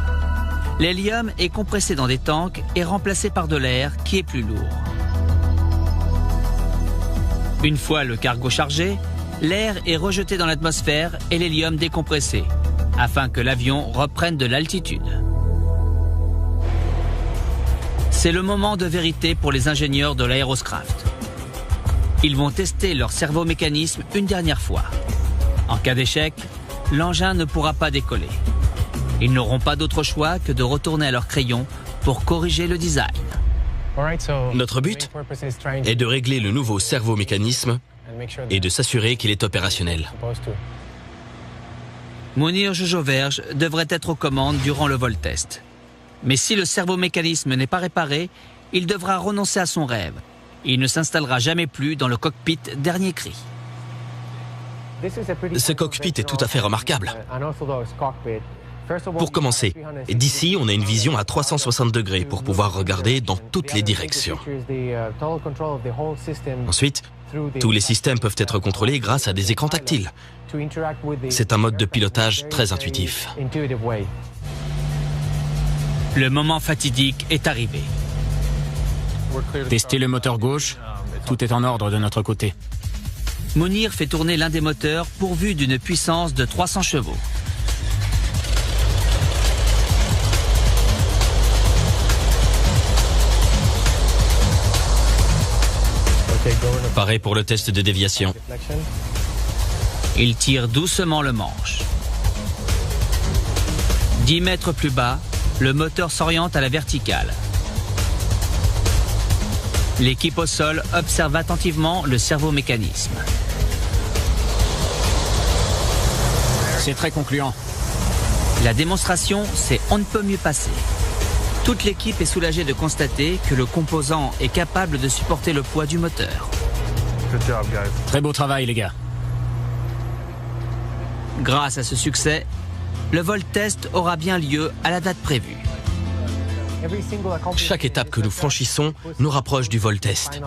L'hélium est compressé dans des tanks et remplacé par de l'air qui est plus lourd. Une fois le cargo chargé, l'air est rejeté dans l'atmosphère et l'hélium décompressé, afin que l'avion reprenne de l'altitude. C'est le moment de vérité pour les ingénieurs de l'Aeroscraft. Ils vont tester leur servomécanisme une dernière fois. En cas d'échec, l'engin ne pourra pas décoller. Ils n'auront pas d'autre choix que de retourner à leur crayon pour corriger le design. Notre but est de régler le nouveau servomécanisme et de s'assurer qu'il est opérationnel. Mounir Jojoverge devrait être aux commandes durant le vol test. Mais si le servomécanisme n'est pas réparé, il devra renoncer à son rêve. Il ne s'installera jamais plus dans le cockpit dernier cri. Ce cockpit est tout à fait remarquable. Pour commencer, d'ici, on a une vision à 360 degrés pour pouvoir regarder dans toutes les directions. Ensuite, tous les systèmes peuvent être contrôlés grâce à des écrans tactiles. C'est un mode de pilotage très intuitif. Le moment fatidique est arrivé. Testez le moteur gauche, tout est en ordre de notre côté. Mounir fait tourner l'un des moteurs pourvu d'une puissance de 300 chevaux. Pareil pour le test de déviation. Il tire doucement le manche. 10 mètres plus bas, le moteur s'oriente à la verticale. L'équipe au sol observe attentivement le servomécanisme. C'est très concluant. La démonstration s'est on ne peut mieux passer. Toute l'équipe est soulagée de constater que le composant est capable de supporter le poids du moteur. Très beau travail, les gars. Grâce à ce succès, le vol test aura bien lieu à la date prévue. Chaque étape que nous franchissons nous rapproche du vol test.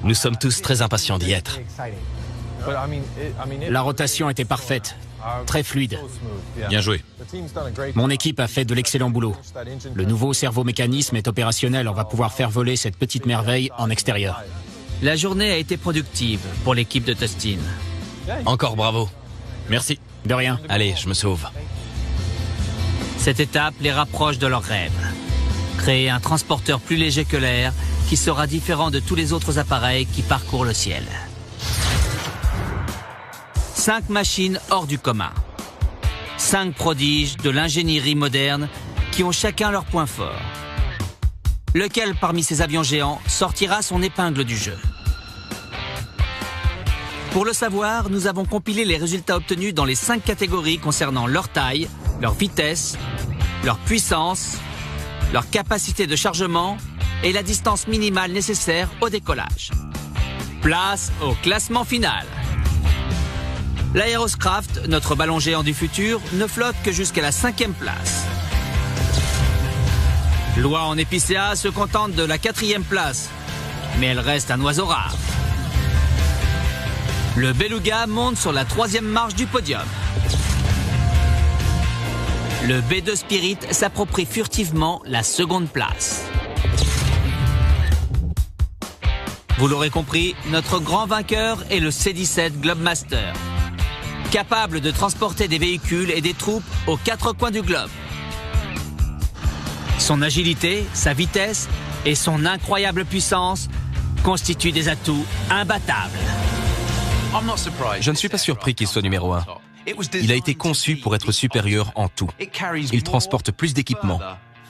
Nous sommes tous très impatients d'y être. La rotation était parfaite, très fluide. Bien joué. Mon équipe a fait de l'excellent boulot. Le nouveau servomécanisme est opérationnel, on va pouvoir faire voler cette petite merveille en extérieur. La journée a été productive pour l'équipe de Tustin. Encore bravo. Merci. De rien. Allez, je me sauve. Cette étape les rapproche de leur rêve. Créer un transporteur plus léger que l'air qui sera différent de tous les autres appareils qui parcourent le ciel. 5 machines hors du commun. 5 prodiges de l'ingénierie moderne qui ont chacun leur point fort. Lequel parmi ces avions géants sortira son épingle du jeu? Pour le savoir, nous avons compilé les résultats obtenus dans les 5 catégories concernant leur taille, leur vitesse, leur puissance, leur capacité de chargement et la distance minimale nécessaire au décollage. Place au classement final. L'Aeroscraft, notre ballon géant du futur, ne flotte que jusqu'à la 5e place. Loi en épicéa se contente de la 4e place, mais elle reste un oiseau rare. Le Beluga monte sur la 3e marche du podium. Le B2 Spirit s'approprie furtivement la 2e place. Vous l'aurez compris, notre grand vainqueur est le C-17 Globemaster, capable de transporter des véhicules et des troupes aux 4 coins du globe. Son agilité, sa vitesse et son incroyable puissance constituent des atouts imbattables. Je ne suis pas surpris qu'il soit numéro 1. Il a été conçu pour être supérieur en tout. Il transporte plus d'équipements,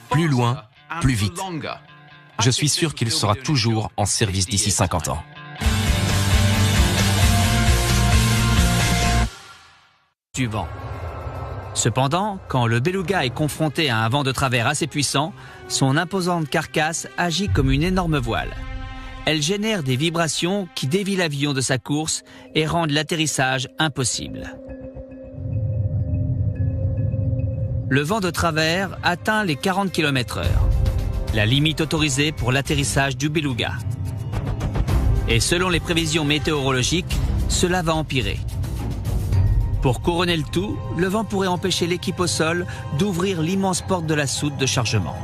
plus loin, plus vite. Je suis sûr qu'il sera toujours en service d'ici 50 ans. Du vent. Cependant, quand le Beluga est confronté à un vent de travers assez puissant, son imposante carcasse agit comme une énorme voile. Elle génère des vibrations qui dévient l'avion de sa course et rendent l'atterrissage impossible. Le vent de travers atteint les 40 km/h, la limite autorisée pour l'atterrissage du Beluga. Et selon les prévisions météorologiques, cela va empirer. Pour couronner le tout, le vent pourrait empêcher l'équipe au sol d'ouvrir l'immense porte de la soute de chargement.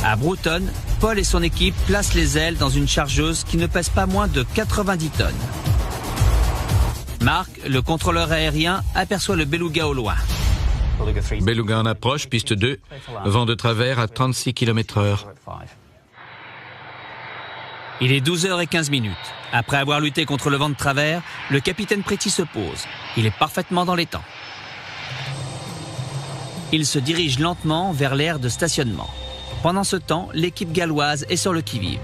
À Broughton, Paul et son équipe placent les ailes dans une chargeuse qui ne pèse pas moins de 90 tonnes. Marc, le contrôleur aérien, aperçoit le Beluga au loin. Beluga en approche, piste 2, vent de travers à 36 km/h. Il est 12h15. Après avoir lutté contre le vent de travers, le capitaine Pretty se pose. Il est parfaitement dans les temps. Il se dirige lentement vers l'aire de stationnement. Pendant ce temps, l'équipe galloise est sur le qui-vive.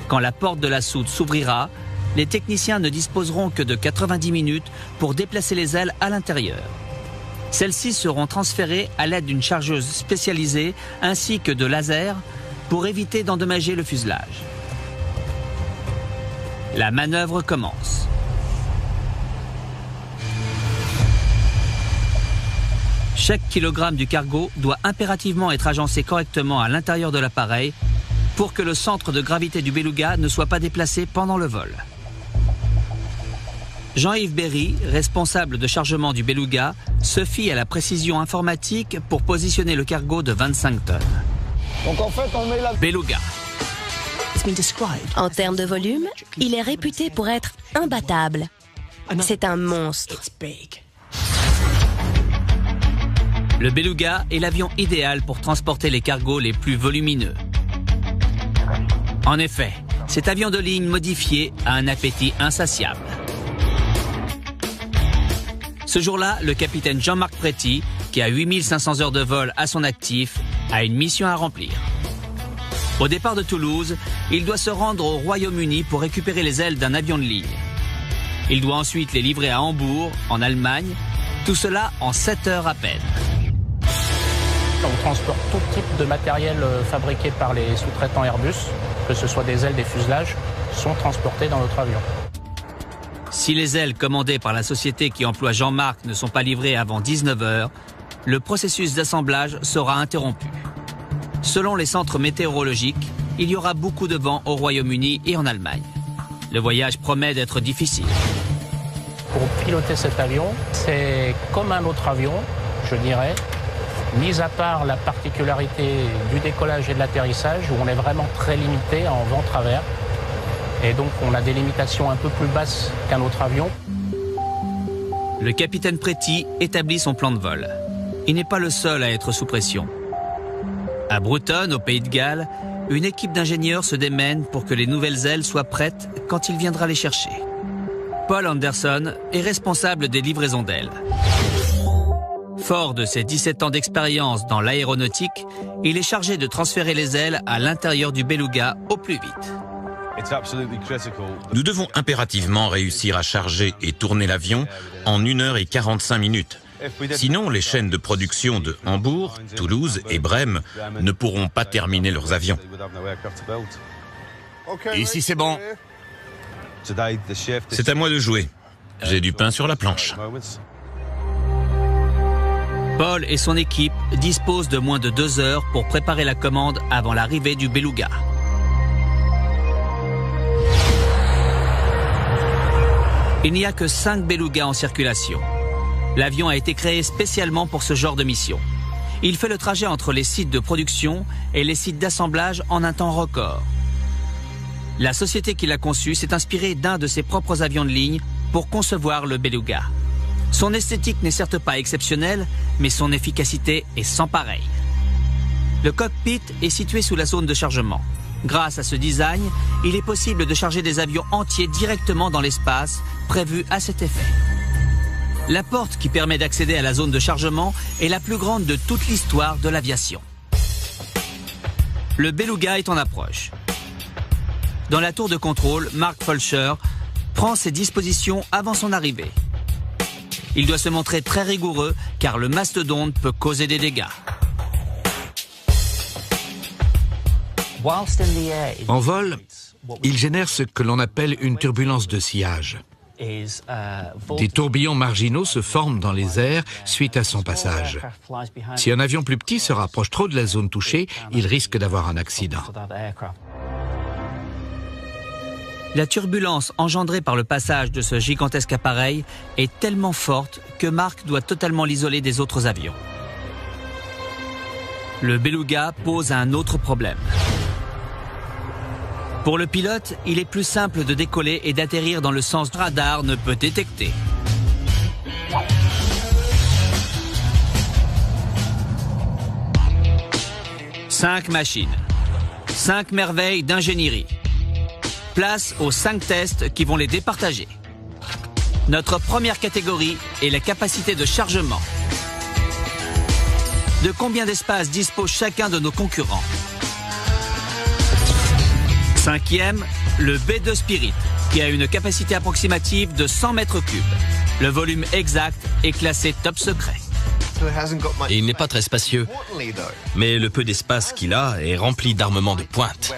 Quand la porte de la soute s'ouvrira, les techniciens ne disposeront que de 90 minutes pour déplacer les ailes à l'intérieur. Celles-ci seront transférées à l'aide d'une chargeuse spécialisée ainsi que de lasers pour éviter d'endommager le fuselage. La manœuvre commence. Chaque kilogramme du cargo doit impérativement être agencé correctement à l'intérieur de l'appareil pour que le centre de gravité du Beluga ne soit pas déplacé pendant le vol. Jean-Yves Berry, responsable de chargement du Beluga, se fie à la précision informatique pour positionner le cargo de 25 tonnes. Donc en fait, on met la... Beluga. En termes de volume, il est réputé pour être imbattable. C'est un monstre. Le Beluga est l'avion idéal pour transporter les cargos les plus volumineux. En effet, cet avion de ligne modifié a un appétit insatiable. Ce jour-là, le capitaine Jean-Marc Préti, qui a 8500 heures de vol à son actif, a une mission à remplir. Au départ de Toulouse, il doit se rendre au Royaume-Uni pour récupérer les ailes d'un avion de ligne. Il doit ensuite les livrer à Hambourg, en Allemagne, tout cela en 7 heures à peine. On transporte tout type de matériel fabriqué par les sous-traitants Airbus, que ce soit des ailes, des fuselages, sont transportés dans notre avion. Si les ailes commandées par la société qui emploie Jean-Marc ne sont pas livrées avant 19 heures, le processus d'assemblage sera interrompu. Selon les centres météorologiques, il y aura beaucoup de vent au Royaume-Uni et en Allemagne. Le voyage promet d'être difficile. Pour piloter cet avion, c'est comme un autre avion, je dirais, mis à part la particularité du décollage et de l'atterrissage, où on est vraiment très limité en vent travers. Et donc on a des limitations un peu plus basses qu'un autre avion. Le capitaine Préti établit son plan de vol. Il n'est pas le seul à être sous pression. À Bruton, au Pays de Galles, une équipe d'ingénieurs se démène pour que les nouvelles ailes soient prêtes quand il viendra les chercher. Paul Anderson est responsable des livraisons d'ailes. Fort de ses 17 ans d'expérience dans l'aéronautique, il est chargé de transférer les ailes à l'intérieur du Beluga au plus vite. Nous devons impérativement réussir à charger et tourner l'avion en 1 heure et 45 minutes. Sinon, les chaînes de production de Hambourg, Toulouse et Brême ne pourront pas terminer leurs avions. Ici, c'est bon. C'est à moi de jouer. J'ai du pain sur la planche. Paul et son équipe disposent de moins de 2 heures pour préparer la commande avant l'arrivée du Beluga. Il n'y a que 5 Belugas en circulation. L'avion a été créé spécialement pour ce genre de mission. Il fait le trajet entre les sites de production et les sites d'assemblage en un temps record. La société qui l'a conçu s'est inspirée d'un de ses propres avions de ligne pour concevoir le Beluga. Son esthétique n'est certes pas exceptionnelle, mais son efficacité est sans pareil. Le cockpit est situé sous la zone de chargement. Grâce à ce design, il est possible de charger des avions entiers directement dans l'espace, prévu à cet effet. La porte qui permet d'accéder à la zone de chargement est la plus grande de toute l'histoire de l'aviation. Le Beluga est en approche. Dans la tour de contrôle, Mark Fulcher prend ses dispositions avant son arrivée. Il doit se montrer très rigoureux car le mastodonte peut causer des dégâts. En vol, il génère ce que l'on appelle une turbulence de sillage. Des tourbillons marginaux se forment dans les airs suite à son passage. Si un avion plus petit se rapproche trop de la zone touchée, il risque d'avoir un accident. La turbulence engendrée par le passage de ce gigantesque appareil est tellement forte que Mark doit totalement l'isoler des autres avions. Le Beluga pose un autre problème. Pour le pilote, il est plus simple de décoller et d'atterrir dans le sens que le radar ne peut détecter. Cinq machines, 5 merveilles d'ingénierie. Place aux 5 tests qui vont les départager. Notre première catégorie est la capacité de chargement. De combien d'espace dispose chacun de nos concurrents? 5e, le B2 Spirit, qui a une capacité approximative de 100 mètres cubes. Le volume exact est classé top secret. Et il n'est pas très spacieux. Mais le peu d'espace qu'il a est rempli d'armements de pointe.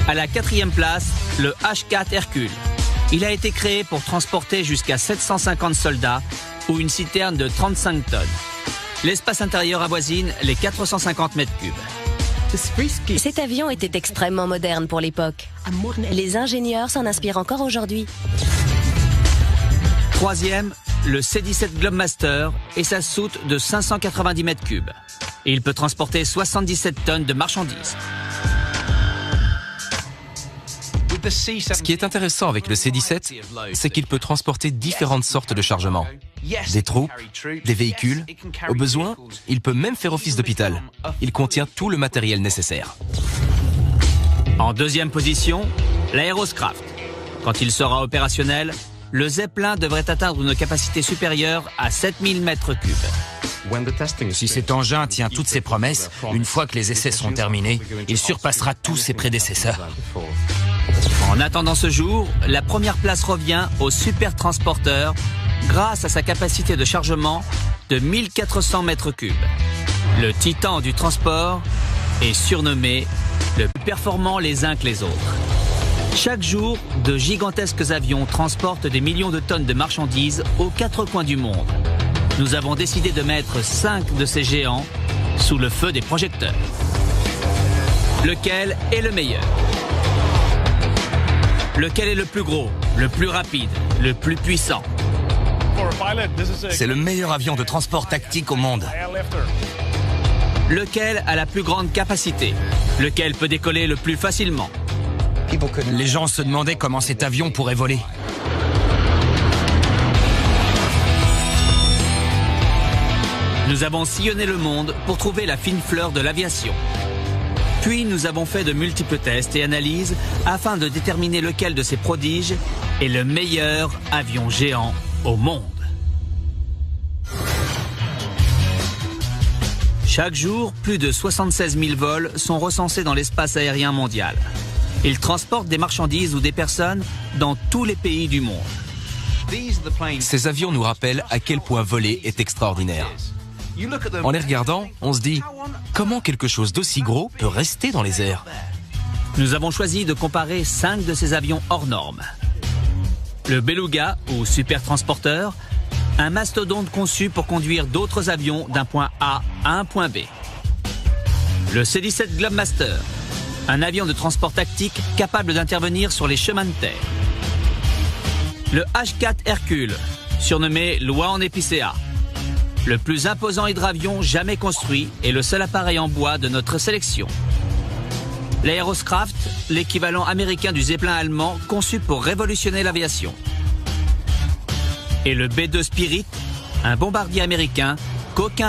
À la 4e place, le H-4 Hercule. Il a été créé pour transporter jusqu'à 750 soldats ou une citerne de 35 tonnes. L'espace intérieur avoisine les 450 mètres cubes. Cet avion était extrêmement moderne pour l'époque. Les ingénieurs s'en inspirent encore aujourd'hui. 3e, le C-17 Globemaster et sa soute de 590 mètres cubes. Et il peut transporter 77 tonnes de marchandises. Ce qui est intéressant avec le C-17, c'est qu'il peut transporter différentes sortes de chargements. Des troupes, des véhicules. Au besoin, il peut même faire office d'hôpital. Il contient tout le matériel nécessaire. En 2e position, l'Aeroscraft. Quand il sera opérationnel, le Zeppelin devrait atteindre une capacité supérieure à 7000 mètres cubes. Si cet engin tient toutes ses promesses, une fois que les essais seront terminés, il surpassera tous ses prédécesseurs. En attendant ce jour, la première place revient au Super Transporteur grâce à sa capacité de chargement de 1400 mètres cubes. Le titan du transport est surnommé le plus performant les uns que les autres. Chaque jour, de gigantesques avions transportent des millions de tonnes de marchandises aux 4 coins du monde. Nous avons décidé de mettre 5 de ces géants sous le feu des projecteurs. Lequel est le meilleur ? Lequel est le plus gros, le plus rapide, le plus puissant? C'est le meilleur avion de transport tactique au monde. Lequel a la plus grande capacité? Lequel peut décoller le plus facilement? Les gens se demandaient comment cet avion pourrait voler. Nous avons sillonné le monde pour trouver la fine fleur de l'aviation. Puis nous avons fait de multiples tests et analyses afin de déterminer lequel de ces prodiges est le meilleur avion géant au monde. Chaque jour, plus de 76 000 vols sont recensés dans l'espace aérien mondial. Ils transportent des marchandises ou des personnes dans tous les pays du monde. Ces avions nous rappellent à quel point voler est extraordinaire. En les regardant, on se dit, comment quelque chose d'aussi gros peut rester dans les airs? Nous avons choisi de comparer 5 de ces avions hors normes. Le Beluga, ou Super Transporteur, un mastodonte conçu pour conduire d'autres avions d'un point A à un point B. Le C-17 Globemaster, un avion de transport tactique capable d'intervenir sur les chemins de terre. Le H-4 Hercule, surnommé Loi en épicéa, le plus imposant hydravion jamais construit et le seul appareil en bois de notre sélection. L'Aeroscraft, l'équivalent américain du Zeppelin allemand conçu pour révolutionner l'aviation. Et le B-2 Spirit, un bombardier américain qu'aucun